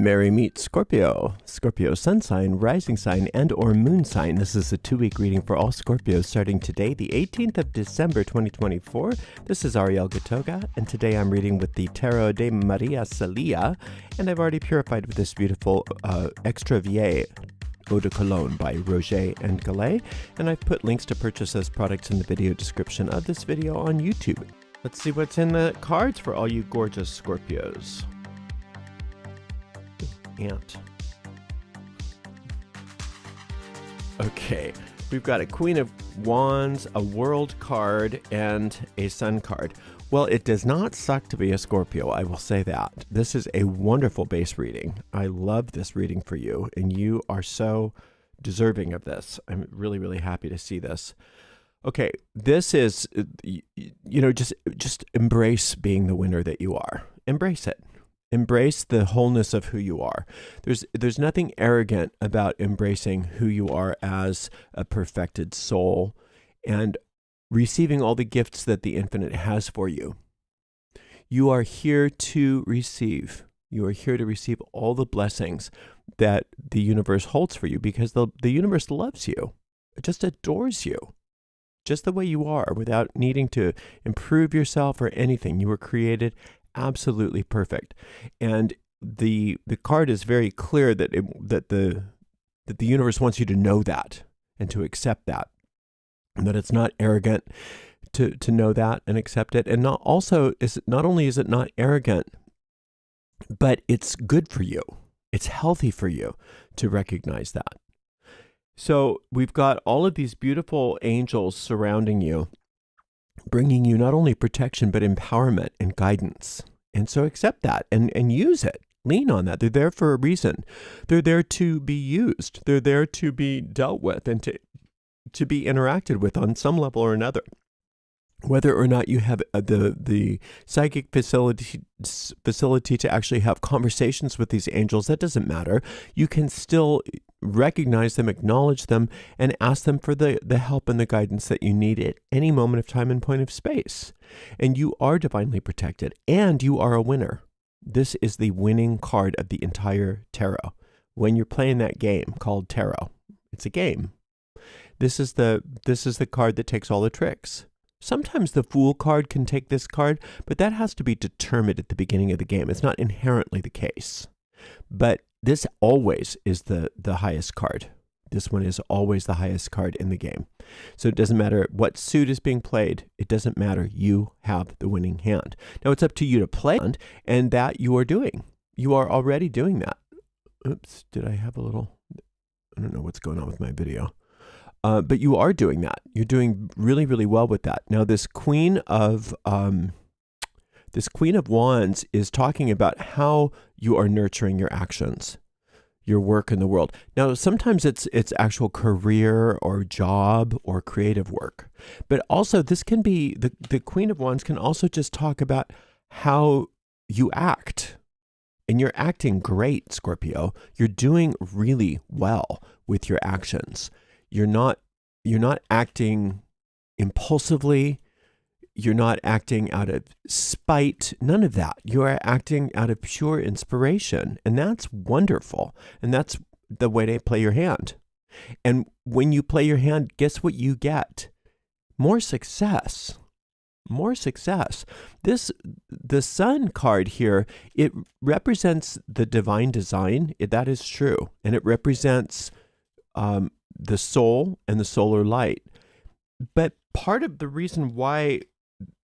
Merry meet Scorpio. Scorpio sun sign, rising sign, and or moon sign. This is a 2-week reading for all Scorpios starting today, the 18th of December, 2024. This is Ariel Gatoga, and today I'm reading with the Tarot de Maria Celia, and I've already purified with this beautiful Extra Vieille Eau de Cologne by Roger and Gallet, and I've put links to purchase those products in the video description of this video on YouTube. Let's see what's in the cards for all you gorgeous Scorpios. Ant. Okay, we've got a Queen of Wands, a World card, and a Sun card. Well, it does not suck to be a Scorpio, I will say that. This is a wonderful base reading. I love this reading for you, and you are so deserving of this. I'm really, really happy to see this. Okay, this is, you know, just embrace being the winner that you are. Embrace it. Embrace the wholeness of who you are. There's nothing arrogant about embracing who you are as a perfected soul and receiving all the gifts that the infinite has for you. You are here to receive. You are here to receive all the blessings that the universe holds for you because the universe loves you. It just adores you. Just the way you are without needing to improve yourself or anything. You were created absolutely perfect, and the card is very clear that the universe wants you to know that and to accept that, and that it's not arrogant to know that and accept it, and not only is it not arrogant, but it's good for you. It's healthy for you to recognize that. So we've got all of these beautiful angels surrounding you, bringing you not only protection, but empowerment and guidance. And so accept that and use it. Lean on that. They're there for a reason. They're there to be used. They're there to be dealt with and to be interacted with on some level or another. Whether or not you have the psychic facility to actually have conversations with these angels, that doesn't matter. You can still recognize them, acknowledge them, and ask them for the help and the guidance that you need at any moment of time and point of space. And you are divinely protected, and you are a winner. This is the winning card of the entire tarot. When you're playing that game called tarot, it's a game. This is the card that takes all the tricks. Sometimes the Fool card can take this card, but that has to be determined at the beginning of the game. It's not inherently the case. But this always is the highest card. This one is always the highest card in the game. So it doesn't matter what suit is being played. It doesn't matter. You have the winning hand. Now it's up to you to play, and that you are doing. You are already doing that. Oops, did I have a little... I don't know what's going on with my video. But you are doing that. You're doing really, really well with that. Now, this Queen of Wands is talking about how you are nurturing your actions, your work in the world. Now, sometimes it's actual career or job or creative work, but also this can be the Queen of Wands can also just talk about how you act. And you're acting great, Scorpio. You're doing really well with your actions. You're not acting impulsively. You're not acting out of spite. None of that. You are acting out of pure inspiration. And that's wonderful. And that's the way to play your hand. And when you play your hand, guess what you get? More success. More success. The Sun card here, it represents the divine design. That is true. And it represents the soul and the solar light. But part of the reason why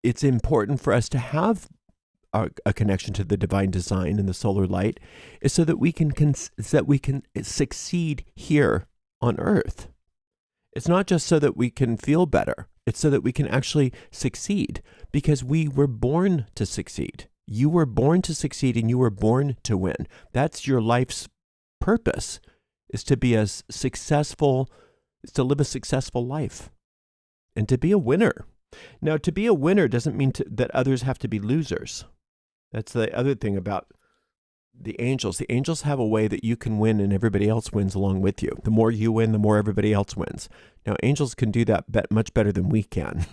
it's important for us to have a connection to the divine design and the solar light is so that we can succeed here on Earth. It's not just so that we can feel better. It's so that we can actually succeed, because we were born to succeed. You were born to succeed, and you were born to win. That's your life's purpose, is to be as successful, is to live a successful life and to be a winner. Now, to be a winner doesn't mean that others have to be losers. That's the other thing about the angels. The angels have a way that you can win and everybody else wins along with you. The more you win, the more everybody else wins. Now, angels can do that much better than we can.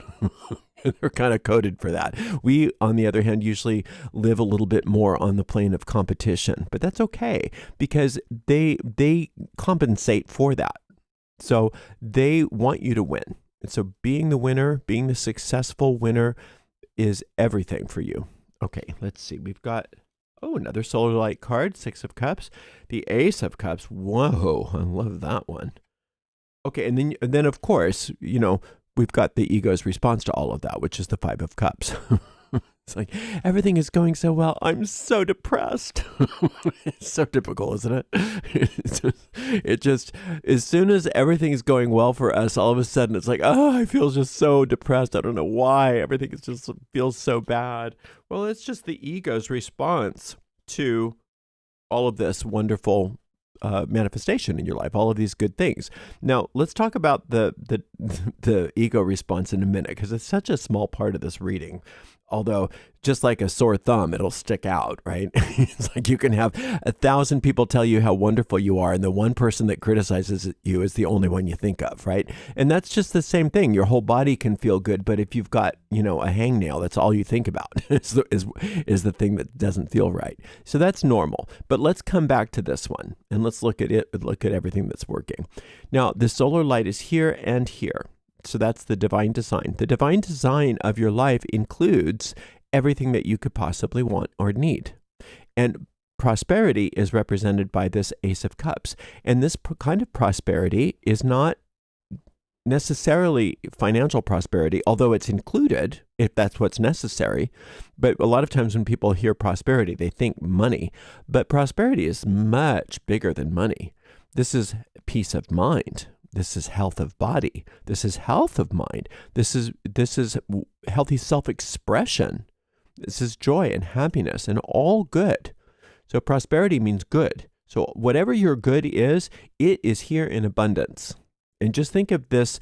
They're kind of coded for that. We, on the other hand, usually live a little bit more on the plane of competition, but that's okay because they compensate for that. So they want you to win. And so being the winner, being the successful winner is everything for you. Okay, let's see. We've got, another solar light card, Six of Cups. The Ace of Cups. Whoa, I love that one. Okay, and then of course, we've got the ego's response to all of that, which is the Five of Cups. It's like, everything is going so well. I'm so depressed. It's so typical, isn't it? It just, as soon as everything is going well for us, all of a sudden it's like, I feel just so depressed. I don't know why. Everything just feels so bad. Well, it's just the ego's response to all of this wonderful manifestation in your life, all of these good things. Now, let's talk about the ego response in a minute, because it's such a small part of this reading. Although, just like a sore thumb, it'll stick out, right? It's like you can have 1,000 people tell you how wonderful you are, and the one person that criticizes you is the only one you think of, right? And that's just the same thing. Your whole body can feel good, but if you've got, a hangnail, that's all you think about is the thing that doesn't feel right. So that's normal. But let's come back to this one, and let's look at everything that's working. Now, the solar light is here and here. So that's the divine design. The divine design of your life includes everything that you could possibly want or need. And prosperity is represented by this Ace of Cups. And this kind of prosperity is not necessarily financial prosperity, although it's included if that's what's necessary. But a lot of times when people hear prosperity, they think money. But prosperity is much bigger than money. This is peace of mind. This is health of body. This is health of mind. This is healthy self-expression. This is joy and happiness and all good. So prosperity means good. So whatever your good is, it is here in abundance. And just think of this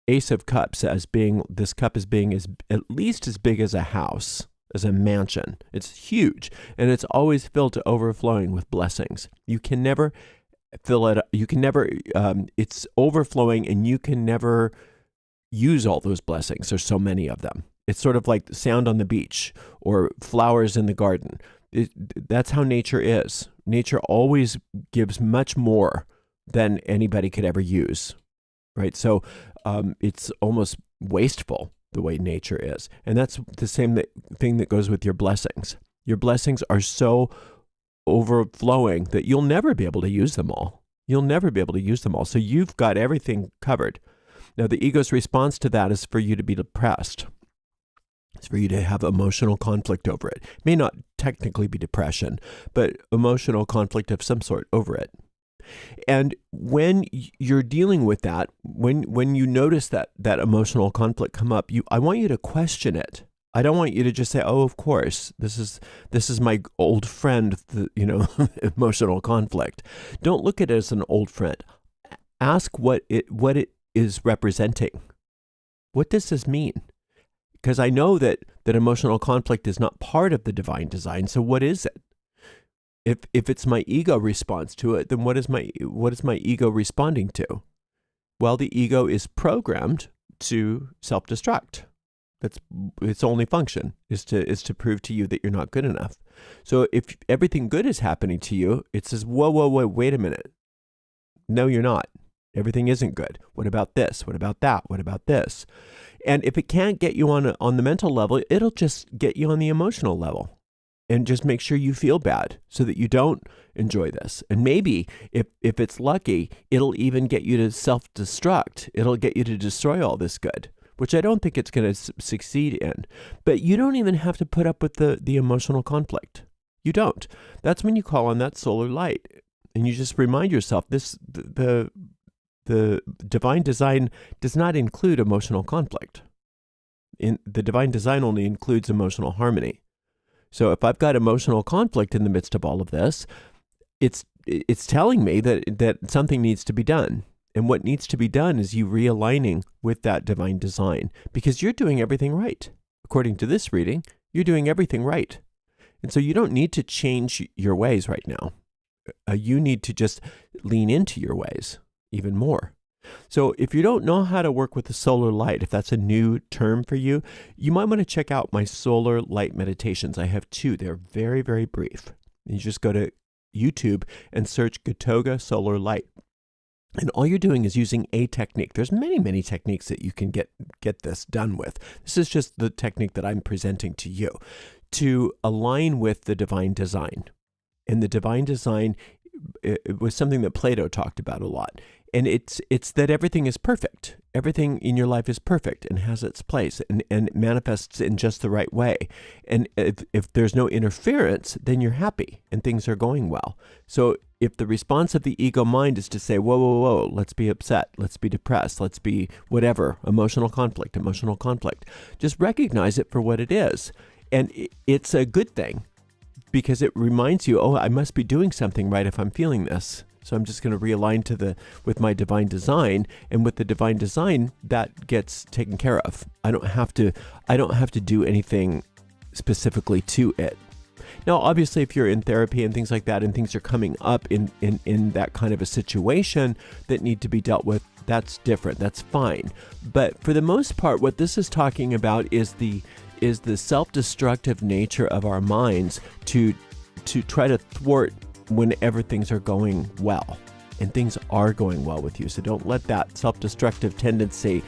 Ace of Cups as being, this cup as being at least as big as a house, as a mansion. It's huge, and it's always filled to overflowing with blessings. You can never fill it up. You can never, it's overflowing, and you can never use all those blessings. There's so many of them. It's sort of like sand on the beach or flowers in the garden. That's how nature is. Nature always gives much more than anybody could ever use, right? So it's almost wasteful the way nature is. And that's the same thing that goes with your blessings. Your blessings are so overflowing that you'll never be able to use them all. You'll never be able to use them all. So you've got everything covered. Now, the ego's response to that is for you to be depressed. It's for you to have emotional conflict over it. It may not technically be depression, but emotional conflict of some sort over it. And when you're dealing with that, when you notice that emotional conflict come up, I want you to question it. I don't want you to just say, "Oh, of course, this is my old friend," emotional conflict. Don't look at it as an old friend. Ask what it is representing. What does this mean? Because I know that emotional conflict is not part of the divine design. So what is it? If it's my ego response to it, then what is my ego responding to? Well, the ego is programmed to self-destruct. That's its only function is to prove to you that you're not good enough. So if everything good is happening to you, it says, whoa, wait a minute. No, you're not. Everything isn't good. What about this? What about that? What about this? And if it can't get you on the mental level, it'll just get you on the emotional level and just make sure you feel bad so that you don't enjoy this. And maybe if it's lucky, it'll even get you to self-destruct. It'll get you to destroy all this good, which I don't think it's going to succeed in. But you don't even have to put up with the emotional conflict. You don't. That's when you call on that solar light. And you just remind yourself, the divine design does not include emotional conflict. The divine design only includes emotional harmony. So if I've got emotional conflict in the midst of all of this, it's telling me that something needs to be done. And what needs to be done is you realigning with that divine design, because you're doing everything right. According to this reading, you're doing everything right. And so you don't need to change your ways right now. You need to just lean into your ways even more. So if you don't know how to work with the solar light, if that's a new term for you, you might want to check out my solar light meditations. I have 2. They're very, very brief. You just go to YouTube and search Gatoga Solar Light. And all you're doing is using a technique. There's many, many techniques that you can get this done with. This is just the technique that I'm presenting to you to align with the divine design. And the divine design, it was something that Plato talked about a lot. And it's that everything is perfect. Everything in your life is perfect and has its place and manifests in just the right way. And if there's no interference, then you're happy and things are going well. So if the response of the ego mind is to say, whoa, whoa, whoa, let's be upset, let's be depressed, let's be whatever, emotional conflict, just recognize it for what it is. And it's a good thing because it reminds you, oh, I must be doing something right if I'm feeling this. So I'm just going to realign with my divine design, and with the divine design, that gets taken care of. I don't have to do anything specifically to it. Now, obviously, if you're in therapy and things like that, and things are coming up in that kind of a situation that need to be dealt with, that's different. That's fine. But for the most part, what this is talking about is the self-destructive nature of our minds to try to thwart whenever things are going well. And things are going well with you. So don't let that self-destructive tendency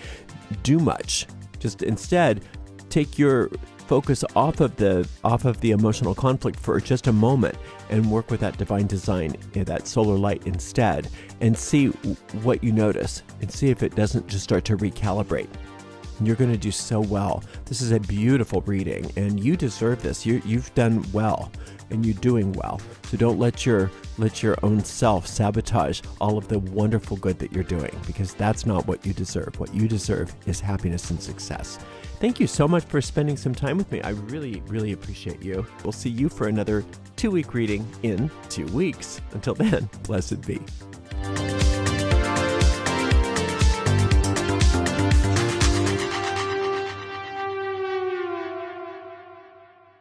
do much. Just instead, take your focus off of the emotional conflict for just a moment and work with that divine design, that solar light instead, and see what you notice and see if it doesn't just start to recalibrate. You're going to do so well. This is a beautiful reading, and you deserve this. You've done well, and you're doing well. So don't let your own self sabotage all of the wonderful good that you're doing, because that's not what you deserve. What you deserve is happiness and success. Thank you so much for spending some time with me. I really, really appreciate you. We'll see you for another 2-week reading in 2 weeks. Until then, blessed be.